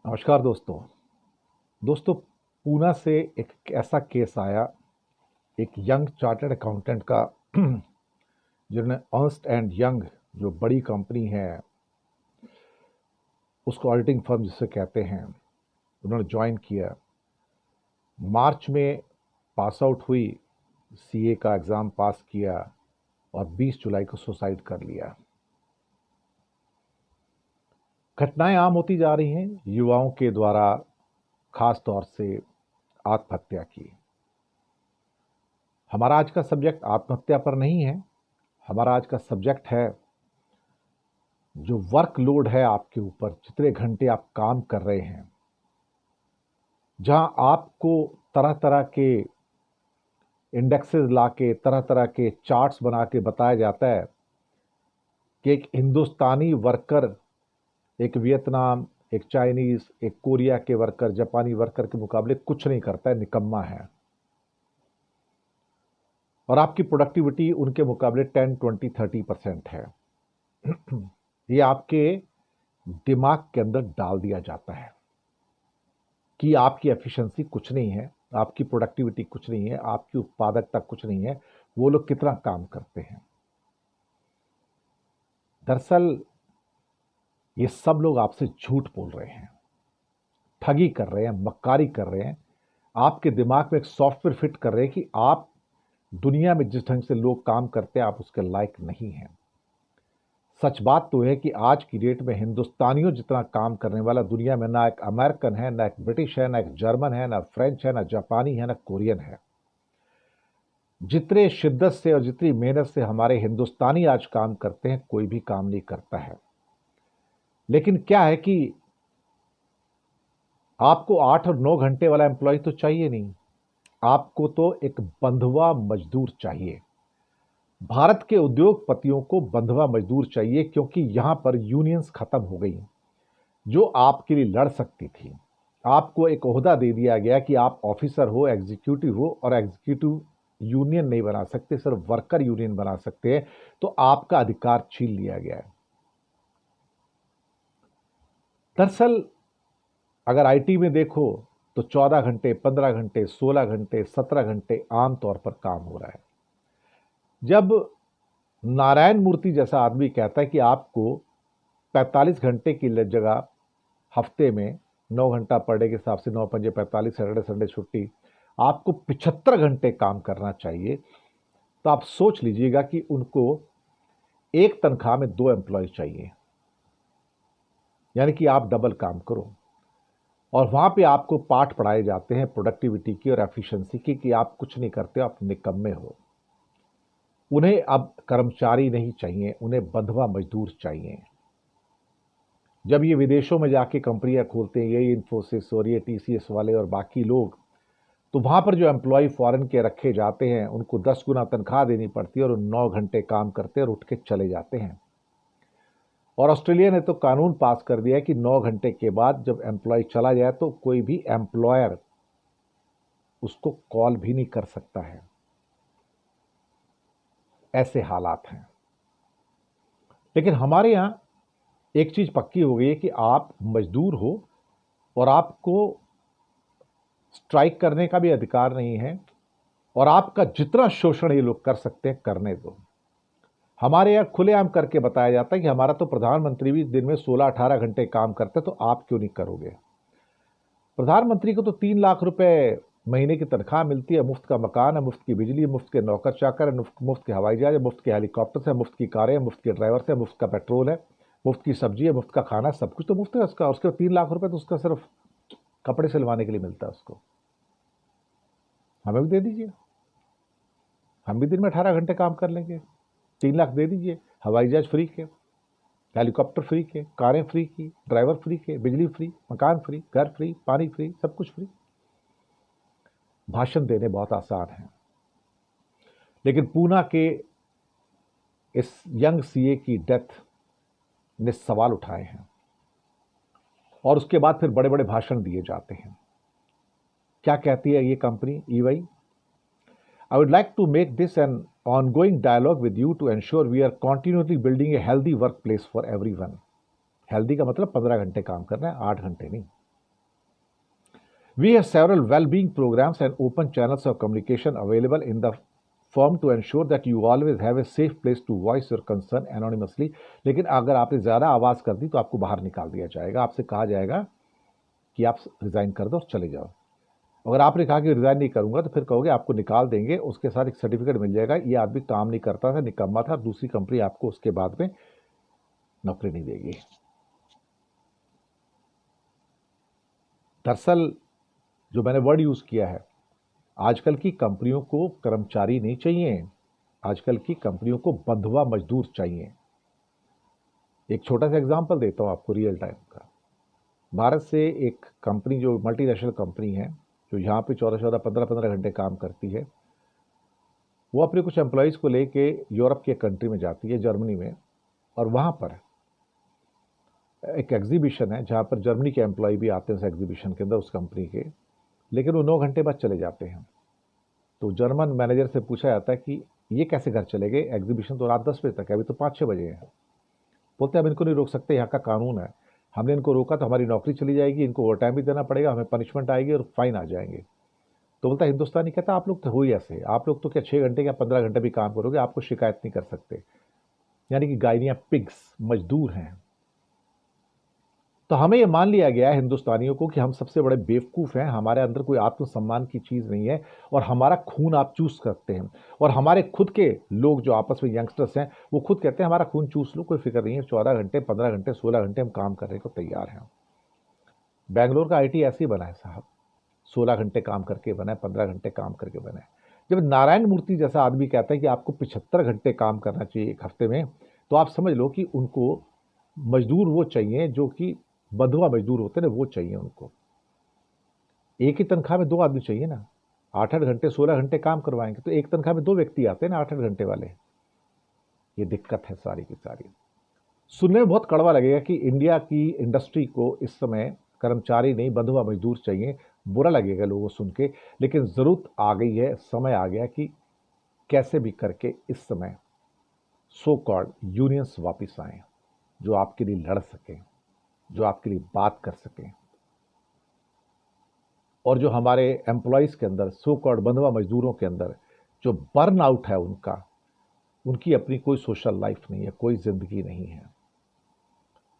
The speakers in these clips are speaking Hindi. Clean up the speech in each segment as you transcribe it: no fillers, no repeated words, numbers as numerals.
नमस्कार दोस्तों। पूना से एक ऐसा केस आया, एक यंग चार्टर्ड अकाउंटेंट का जिन्होंने अर्न्स्ट एंड यंग जो बड़ी कंपनी है, उसको ऑडिटिंग फर्म जिसे कहते हैं, उन्होंने ज्वाइन किया। मार्च में पास आउट हुई, सीए का एग्ज़ाम पास किया और 20 जुलाई को सुसाइड कर लिया। घटनाएं आम होती जा रही हैं, युवाओं के द्वारा खास तौर से आत्महत्या की। हमारा आज का सब्जेक्ट आत्महत्या पर नहीं है, हमारा आज का सब्जेक्ट है जो वर्कलोड है आपके ऊपर, जितने घंटे आप काम कर रहे हैं, जहां आपको तरह तरह के इंडेक्सेस लाके, तरह तरह के चार्ट्स बना के बताया जाता है कि एक हिंदुस्तानी वर्कर एक वियतनाम, एक चाइनीज, एक कोरिया के वर्कर, जापानी वर्कर के मुकाबले कुछ नहीं करता है, निकम्मा है। और आपकी प्रोडक्टिविटी उनके मुकाबले 10, 20, 30% है। ये आपके दिमाग के अंदर डाल दिया जाता है कि आपकी एफिशिएंसी कुछ नहीं है, आपकी प्रोडक्टिविटी कुछ नहीं है, आपकी उत्पादकता कुछ नहीं है, वो लोग कितना काम करते हैं। दरअसल ये सब लोग आपसे झूठ बोल रहे हैं, ठगी कर रहे हैं, मक्कारी कर रहे हैं, आपके दिमाग में एक सॉफ्टवेयर फिट कर रहे हैं कि आप दुनिया में जिस ढंग से लोग काम करते हैं आप उसके लायक नहीं हैं। सच बात तो है कि आज की डेट में हिंदुस्तानियों जितना काम करने वाला दुनिया में ना एक अमेरिकन है, ना एक ब्रिटिश है, ना एक जर्मन है, ना फ्रेंच है, ना जापानी है, ना कोरियन है। जितने शिद्दत से और जितनी मेहनत से हमारे हिंदुस्तानी आज काम करते हैं, कोई भी काम नहीं करता है। लेकिन क्या है कि आपको 8 और 9 घंटे वाला एम्प्लॉय तो चाहिए नहीं, आपको तो एक बंधुआ मजदूर चाहिए। भारत के उद्योगपतियों को बंधुआ मजदूर चाहिए, क्योंकि यहां पर यूनियंस खत्म हो गई जो आपके लिए लड़ सकती थी। आपको एक ओहदा दे दिया गया कि आप ऑफिसर हो, एग्जीक्यूटिव हो, और एग्जीक्यूटिव यूनियन नहीं बना सकते, सिर्फ वर्कर यूनियन बना सकते हैं। तो आपका अधिकार छीन लिया गया है। दरअसल अगर आईटी में देखो तो 14 घंटे, 15 घंटे, 16 घंटे, 17 घंटे आमतौर पर काम हो रहा है। जब नारायण मूर्ति जैसा आदमी कहता है कि आपको 45 घंटे की जगह हफ्ते में 9 घंटा पर डे के हिसाब से 9 पंजे 45, सैटरडे संडे छुट्टी, आपको 75 घंटे काम करना चाहिए, तो आप सोच लीजिएगा कि उनको एक तनख्वाह में 2 एम्प्लॉय चाहिए। यानी कि आप डबल काम करो। और वहां पे आपको पाठ पढ़ाए जाते हैं प्रोडक्टिविटी की और एफिशिएंसी की कि आप कुछ नहीं करते हो, आप निकम्मे हो। उन्हें अब कर्मचारी नहीं चाहिए, उन्हें बंधुआ मजदूर चाहिए। जब ये विदेशों में जाके कंपनियां खोलते हैं, ये इन्फोसिस और ये टीसीएस वाले और बाकी लोग, तो वहां पर जो एम्प्लॉय फॉरेन के रखे जाते हैं उनको 10 गुना तनख्वाह देनी पड़ती है और 9 घंटे काम करते हैं और उठ के चले जाते हैं। और ऑस्ट्रेलिया ने तो कानून पास कर दिया है कि 9 घंटे के बाद जब एम्प्लॉय चला जाए तो कोई भी एम्प्लॉयर उसको कॉल भी नहीं कर सकता है। ऐसे हालात हैं। लेकिन हमारे यहां एक चीज पक्की हो गई है कि आप मजदूर हो और आपको स्ट्राइक करने का भी अधिकार नहीं है, और आपका जितना शोषण ये लोग कर सकते हैं करने दो। हमारे यहाँ खुलेआम करके बताया जाता है कि हमारा तो प्रधानमंत्री भी दिन में 16-18 घंटे काम करते, तो आप क्यों नहीं करोगे। प्रधानमंत्री को तो 3 लाख रुपए महीने की तनख्वाह मिलती है, मुफ्त का मकान है, मुफ्त की बिजली, मुफ्त के नौकर चाकर है, मुफ्त के हवाई जहाज है, मुफ्त के हेलीकॉप्टर है, मुफ्त की कारें, मुफ्त के ड्राइवर है, मुफ्त का पेट्रोल है, मुफ्त की सब्जी है, मुफ्त का खाना, सब कुछ तो मुफ्त है उसका। उसके 3 लाख रुपए तो उसका सिर्फ कपड़े सिलवाने के लिए मिलता है उसको। हमें भी दे दीजिए, हम भी दिन में 18 घंटे काम कर लेंगे। 3 लाख दे दीजिए, हवाई जहाज फ्री के, हेलीकॉप्टर फ्री के, कारें फ्री की, ड्राइवर फ्री के, बिजली फ्री, मकान फ्री, घर फ्री, पानी फ्री, सब कुछ फ्री। भाषण देने बहुत आसान है। लेकिन पूना के इस यंग सीए की डेथ ने सवाल उठाए हैं, और उसके बाद फिर बड़े बड़े भाषण दिए जाते हैं। क्या कहती है ये company EY? I would like to make this an ongoing dialogue with you to ensure we are continually building a healthy workplace for everyone. Healthy का मतलब 15 घंटे काम करना है, 8 घंटे नहीं। We have several well-being programs and open channels of communication available in the firm to ensure that you always have a safe place to voice your concern anonymously. लेकिन अगर आपने ज़्यादा आवाज़ कर दी तो आपको बाहर निकाल दिया जाएगा, आपसे कहा जाएगा कि आप रिज़ाइन कर दो और चले जाओ। अगर आपने कहा कि रिज़ाइन नहीं करूंगा तो फिर कहोगे आपको निकाल देंगे, उसके साथ एक सर्टिफिकेट मिल जाएगा, ये आदमी काम नहीं करता था, निकम्मा था, दूसरी कंपनी आपको उसके बाद में नौकरी नहीं देगी। दरअसल जो मैंने वर्ड यूज़ किया है, आजकल की कंपनियों को कर्मचारी नहीं चाहिए, आजकल की कंपनियों को बंधुआ मजदूर चाहिए। एक छोटा सा एग्जांपल देता हूँ आपको रियल टाइम का। भारत से एक कंपनी जो मल्टीनेशनल कंपनी है, जो यहाँ पे 14-14, 15-15 घंटे काम करती है, वो अपने कुछ एम्प्लॉयज़ को लेके यूरोप के कंट्री में जाती है, जर्मनी में, और वहाँ पर एक एग्जीबिशन है जहाँ पर जर्मनी के एम्प्लॉय भी आते हैं उस एग्जीबिशन के अंदर, उस कंपनी के, लेकिन वो 9 घंटे बाद चले जाते हैं। तो जर्मन मैनेजर से पूछा जाता है कि ये कैसे घर चले गए, एग्जीबिशन तो रात 10 बजे तक है, अभी तो 5-6 बजे है। बोलते हैं हम इनको नहीं रोक सकते, यहाँ का कानून है, हमने इनको रोका तो हमारी नौकरी चली जाएगी, इनको ओवर टाइम भी देना पड़ेगा, हमें पनिशमेंट आएगी और फाइन आ जाएंगे। तो बोलता है हिंदुस्तानी, कहता आप लोग तो हो ही ऐसे, आप लोग तो क्या 6 घंटे या 15 घंटे भी काम करोगे, आपको शिकायत नहीं कर सकते। यानी कि गायनियाँ पिग्स, मजदूर हैं। तो हमें ये मान लिया गया है हिंदुस्तानियों को कि हम सबसे बड़े बेवकूफ़ हैं, हमारे अंदर कोई आत्मसम्मान की चीज़ नहीं है और हमारा खून आप चूस सकते हैं। और हमारे खुद के लोग जो आपस में यंगस्टर्स हैं, वो खुद कहते हैं हमारा खून चूस लो, कोई फिक्र नहीं है, 14 घंटे, 15 घंटे, 16 घंटे हम काम करने को तैयार हैं। बेंगलोर का आईटी ऐसे ही बना है साहब, 16 घंटे काम करके बना है, 15 घंटे काम करके बना है। जब नारायण मूर्ति जैसा आदमी कहता है कि आपको 75 घंटे काम करना चाहिए एक हफ्ते में, तो आप समझ लो कि उनको मजदूर वो चाहिए जो कि बंधुआ मजदूर होते हैं ना, वो चाहिए उनको। एक ही तनख्वाह में 2 आदमी चाहिए ना, 8-8 घंटे 16 घंटे काम करवाएंगे तो एक तनख्वाह में 2 व्यक्ति आते हैं ना 8-8 घंटे वाले। ये दिक्कत है सारी की सारी। सुनने में बहुत कड़वा लगेगा कि इंडिया की इंडस्ट्री को इस समय कर्मचारी नहीं, बंधुआ मजदूर चाहिए, बुरा लगेगा लोगों को सुन के, लेकिन ज़रूरत आ गई है, समय आ गया कि कैसे भी करके इस समय सो कॉल्ड यूनियंस वापस आएँ, जो आपके लिए लड़ सकें, जो आपके लिए बात कर सकें, और जो हमारे एम्प्लॉयज़ के अंदर, सो कॉल्ड बंधुआ मजदूरों के अंदर जो बर्न आउट है उनकी अपनी कोई सोशल लाइफ नहीं है, कोई ज़िंदगी नहीं है।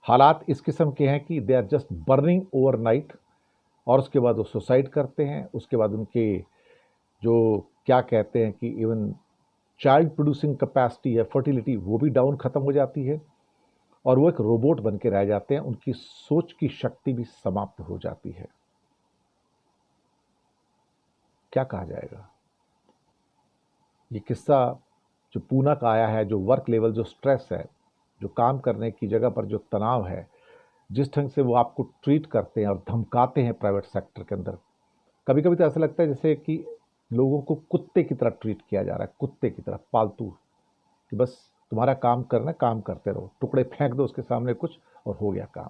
हालात इस किस्म के हैं कि they are just burning overnight, और उसके बाद वो सुसाइड करते हैं। उसके बाद उनके जो क्या कहते हैं कि इवन चाइल्ड प्रोड्यूसिंग कैपेसिटी है, फर्टिलिटी, वो भी डाउन ख़त्म हो जाती है और वो एक रोबोट बन के रह जाते हैं, उनकी सोच की शक्ति भी समाप्त हो जाती है। क्या कहा जाएगा? ये किस्सा जो पूना का आया है, जो वर्क लेवल, जो स्ट्रेस है, जो काम करने की जगह पर जो तनाव है, जिस ढंग से वो आपको ट्रीट करते हैं और धमकाते हैं प्राइवेट सेक्टर के अंदर, कभी कभी तो ऐसा लगता है जैसे कि लोगों को कुत्ते की तरह ट्रीट किया जा रहा है, कुत्ते की तरह, पालतू, कि बस तुम्हारा काम करना, काम करते रहो, टुकड़े फेंक दो उसके सामने कुछ और हो गया काम।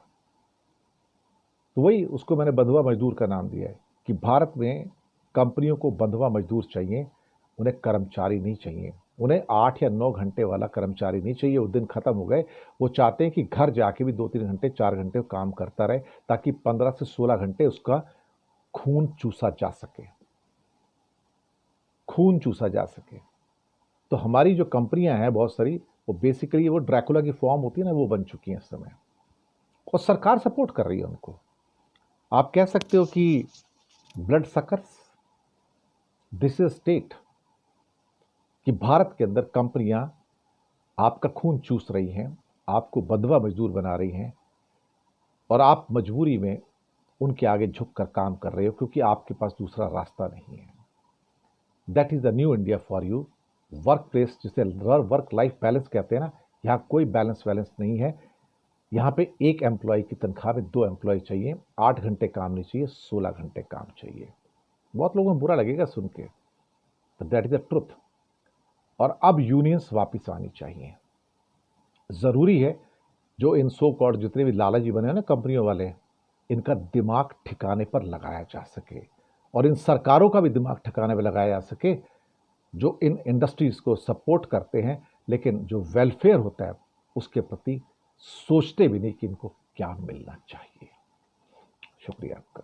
तो वही उसको मैंने बंधुआ मजदूर का नाम दिया है कि भारत में कंपनियों को बंधुआ मजदूर चाहिए, उन्हें कर्मचारी नहीं चाहिए। उन्हें 8 या 9 घंटे वाला कर्मचारी नहीं चाहिए, वो दिन खत्म हो गए। वो चाहते हैं कि घर जाके भी 2-3 घंटे, 4 घंटे काम करता रहे, ताकि 15 से 16 घंटे उसका खून चूसा जा सके, खून चूसा जा सके। तो हमारी जो कंपनियां हैं बहुत सारी, वो बेसिकली वो ड्रैकुला की फॉर्म होती है ना, वो बन चुकी हैं इस समय, और सरकार सपोर्ट कर रही है उनको। आप कह सकते हो कि blood suckers, this is state, कि भारत के अंदर कंपनियां आपका खून चूस रही हैं, आपको बंधुआ मजदूर बना रही हैं, और आप मजबूरी में उनके आगे झुक कर काम कर रहे हो क्योंकि आपके पास दूसरा रास्ता नहीं है। That is the new India for you. Work place, जिसे वर्क लाइफ बैलेंस कहते हैं ना, यहाँ कोई बैलेंस नहीं है। यहाँ पे एक एम्प्लॉय की तनख्वाह में 2 एम्प्लॉय चाहिए, 8 घंटे काम नहीं चाहिए, 16 घंटे काम चाहिए। बहुत लोगों को बुरा लगेगा सुन के, but that is the truth. और अब यूनियंस वापस आनी चाहिए। ज़रूरी है जो इन सो कॉल्ड जितने भी लालाजी बने हैं ना कंपनियों वाले, इनका दिमाग ठिकाने पर लगाया जा सके, और इन सरकारों का भी दिमाग ठिकाने पर लगाया जा सके, जो इन इंडस्ट्रीज़ को सपोर्ट करते हैं लेकिन जो वेलफेयर होता है उसके प्रति सोचते भी नहीं कि इनको क्या मिलना चाहिए। शुक्रिया आपका।